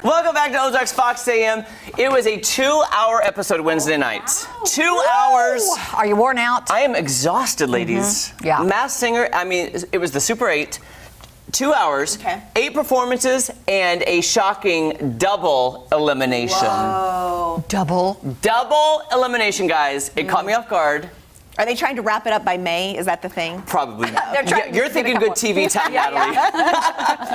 Welcome back to Ozarks Fox AM. It was a 2-hour episode Wednesday night. 2 hours. Are you worn out? I am exhausted, ladies. Yeah. Masked Singer, I mean, it was the Super 8. 2 hours, 8 performances, and a shocking double elimination. Whoa. Double Elimination, guys. It caught me off guard. Are they trying to wrap it up by May? Is that the thing? Probably. trying You're thinking good TV time, Natalie.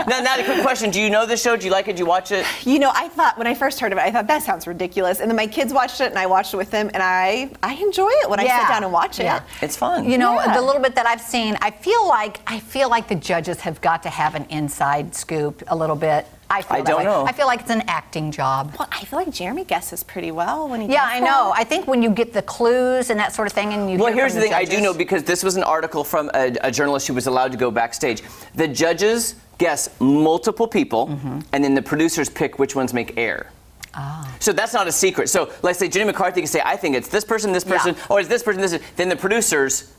Now, Natalie, quick question. Do you know this show? Do you like it? Do you watch it? You know, I thought, when I first heard of it, I thought, that sounds ridiculous. And then my kids watched it, and I watched it with them, and I enjoy it when I sit down and watch it. It's fun. You know, the little bit that I've seen, I feel like the judges have got to have an inside scoop a little bit. I don't know. I feel like it's an acting job. Well, I feel like Jeremy guesses pretty well when he does I know. I think when you get the clues and that sort of thing, and you. Well, here's the thing. I do know, because this was an article from a journalist who was allowed to go backstage. The judges guess multiple people, and then the producers pick which ones make air. So that's not a secret. So let's say Jenny McCarthy can say, I think it's this person, or it's this person, this. Then the producers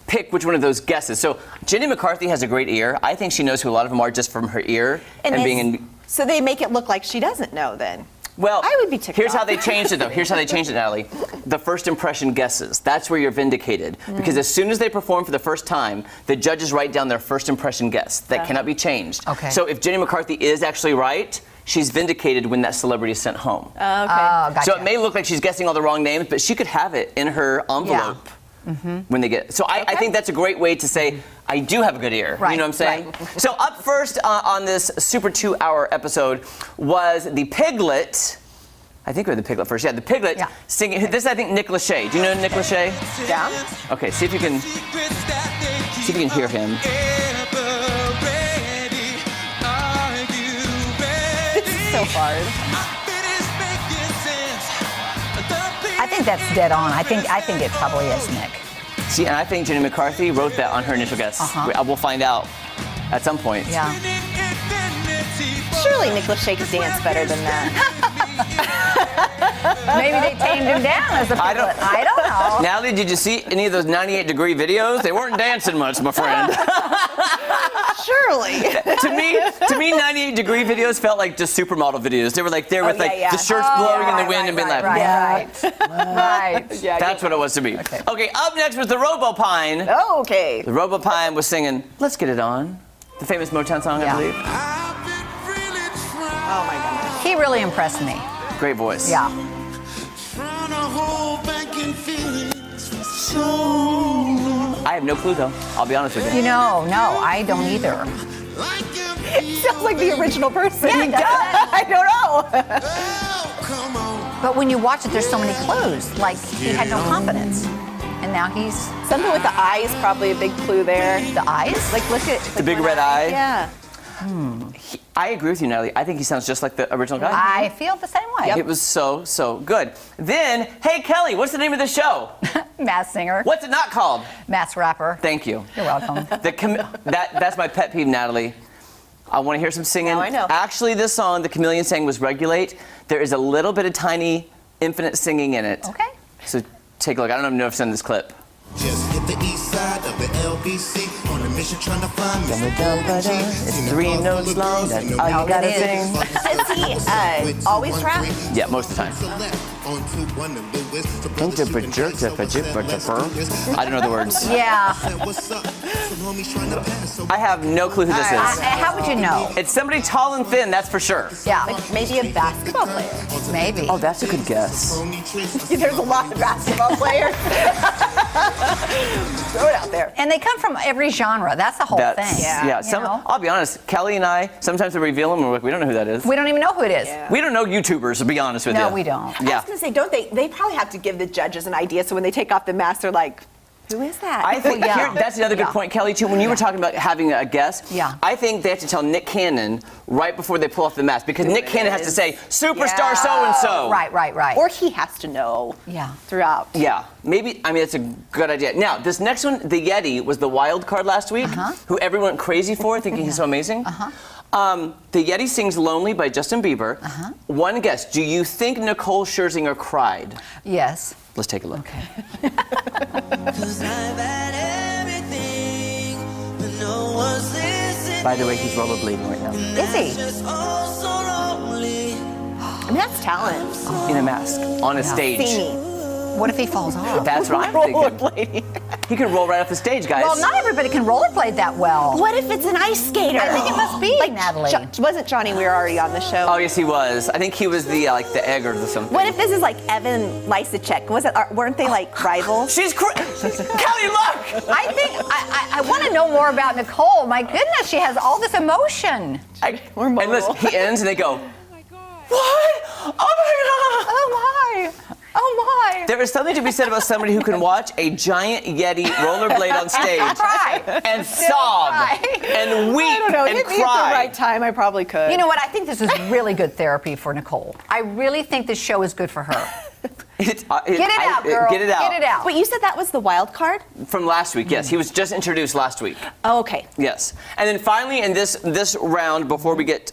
pick which one of those guesses. So Jenny McCarthy has a great ear. I think she knows who a lot of them are just from her ear and being in. So they make it look like she doesn't know then. Well, I would be ticked here's off. how they changed it, though. Here's how they changed it, Natalie. The first impression guesses. That's where you're vindicated. Because as soon as they perform for the first time, the judges write down their first impression guess. That cannot be changed. Okay. So if Jenny McCarthy is actually right, she's vindicated when that celebrity is sent home. Okay. Gotcha. So it may look like she's guessing all the wrong names, but she could have it in her envelope. When they get so I think that's a great way to say I do have a good ear. Right, you know what I'm saying? So up first on this super 2-hour episode was the Piglet. I think we're the Piglet first. Yeah, the Piglet singing. This is, I think, Nick Lachey. Do you know Nick Lachey? Yeah. Okay, see if you can hear him. This is so hard. I think that's dead on. I think it probably is Nick. See, and I think Jenny McCarthy wrote that on her initial guess. We'll find out at some point. Yeah. Surely Nick Lachey could dance better than that. Maybe they tamed him down as a Piglet. I don't know. Natalie, did you see any of those 98-degree videos? They weren't dancing much, my friend. Surely. to me, 98-degree videos felt like just supermodel videos. They were like there with the shirts blowing in the wind and being like, Right. Yeah, that's what it was to me. Okay, up next was the Robopine. Okay. The Robopine was singing "Let's Get It On," the famous Motown song, I believe. Oh my goodness. He really impressed me. Great voice. Yeah. I have no clue though. I'll be honest with you. You know, no, I don't either. It sounds like the original person. Yeah, it does. I don't know. But when you watch it, there's so many clues. Like, he had no confidence. And now he's... Something with the eyes, probably a big clue there. The eyes? Like, look at... The big red eye? Yeah. I agree with you, Natalie. I think he sounds just like the original guy. I feel the same way. It was so good. Then, hey Kelly, what's the name of the show? Masked Singer. What's it not called? Masked Rapper. Thank you. You're welcome. That's my pet peeve, Natalie. I want to hear some singing. Oh, I know. Actually, this song, the Chameleon sang, was Regulate. There is a little bit of tiny, infinite singing in it. Okay. So take a look. I don't even know if it's in this clip. Just hit the east side of the LBC on a mission trying to find me. It's 3 notes long. That's all you gotta sing. Does he always rap? Yeah, most of the time. I don't know the words. Yeah. I have no clue who this is. How would you know? It's somebody tall and thin, that's for sure. Yeah. Like maybe a basketball player. Maybe. Oh, that's a good guess. There's a lot of basketball players. Throw it out there. And they come from every genre. That's the whole thing. Yeah. I'll be honest. Kelly and I, sometimes we reveal them and we're like, we don't know who that is. We don't even know who it is. Yeah. We don't know YouTubers, to be honest with you. No, we don't. I was Yeah. gonna say, don't they probably have to give the judges an idea, so when they take off the mask, they're like, who is that? I think that's another good point, Kelly, too. When you were talking about having a guess, I think they have to tell Nick Cannon right before they pull off the mask, because Nick Cannon has to say, superstar so-and-so. Right. Or he has to know throughout. Yeah, maybe, I mean, it's a good idea. Now, this next one, the Yeti, was the wild card last week, who everyone went crazy for, thinking he's so amazing. The Yeti sings Lonely by Justin Bieber. One guess, do you think Nicole Scherzinger cried? Yes. Let's take a look. Okay. By the way, he's rollerblading right now. Is he? That's talent. in a mask on a stage. Singing. What if he falls off? That's what I'm thinking. He could roll right off the stage, guys. Well, not everybody can rollerblade that well. What if it's an ice skater? I think it must be, Natalie. Wasn't Johnny Weir already on the show? Oh, yes, he was. I think he was the the egg or something. What if this is like Evan Lysacek? Weren't they like rivals? Kelly, look! I think I want to know more about Nicole. My goodness, she has all this emotion. And listen, he ends and they go, what? Oh my God! Oh my! Oh my! There is something to be said about somebody who can watch a giant Yeti rollerblade on stage and sob and weep I don't know. and Hit me at the cry. right time. I probably could. You know what? I think this is really good therapy for Nicole. I really think this show is good for her. Get out, girl. Get it out. Get it out. Wait, you said that was the wild card? From last week, yes. He was just introduced last week. Oh, okay. Yes. And then finally in this round, before we get,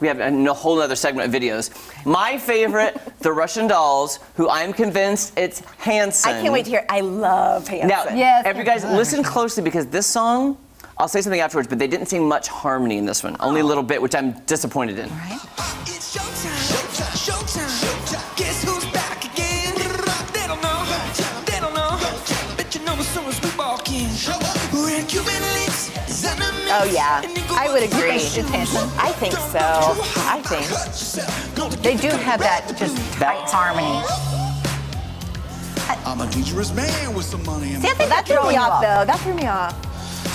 we have a whole other segment of videos. My favorite, the Russian dolls, who I'm convinced it's Hanson. I can't wait to hear. I love Hanson. Now, Yes, you guys, listen closely because this song, I'll say something afterwards, but they didn't sing much harmony in this one. Only a little bit, which I'm disappointed in. Right? It's showtime, showtime. Guess who's back again? They don't know. Bet you know as soon as we walk in. We're Cuban links, Oh, yeah. I would agree. It's Hanson. I think so. I think. They do have that just tight harmony. I'm a dangerous man with some money. See, I think That threw me off, though. That threw me off.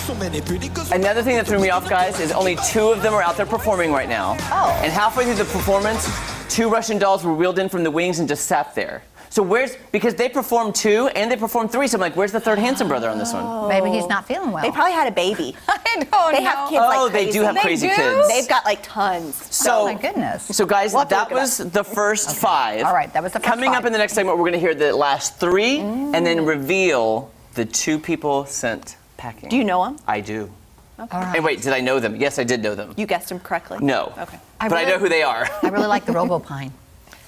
So many pretty girls. Another thing that threw me off, guys, is only 2 of them are out there performing right now. Oh. And halfway through the performance, 2 Russian dolls were wheeled in from the wings and just sat there. So because they performed 2 and they performed 3, so I'm like, where's the third Hanson brother on this one? Maybe he's not feeling well. They probably had a baby. I don't They know. have kids like Oh, they crazy. do have They crazy do? kids. They've got like tons. So, Oh, my goodness. So guys, We'll have to that look it was the first 5. All right, that was the first Coming 5. up in the next segment, we're going to hear the last 3 and then reveal the 2 people sent packing. Do you know them? I do. All right. And wait, did I know them? Yes, I did know them. You guessed them correctly? No. Okay. But I know who they are. I really like the Robopine.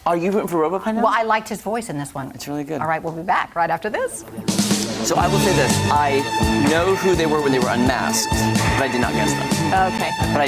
Are you rooting for Robopine now? Well, I liked his voice in this one. It's really good. All right, we'll be back right after this. So I will say this. I know who they were when they were unmasked, but I did not guess them. Okay. But I did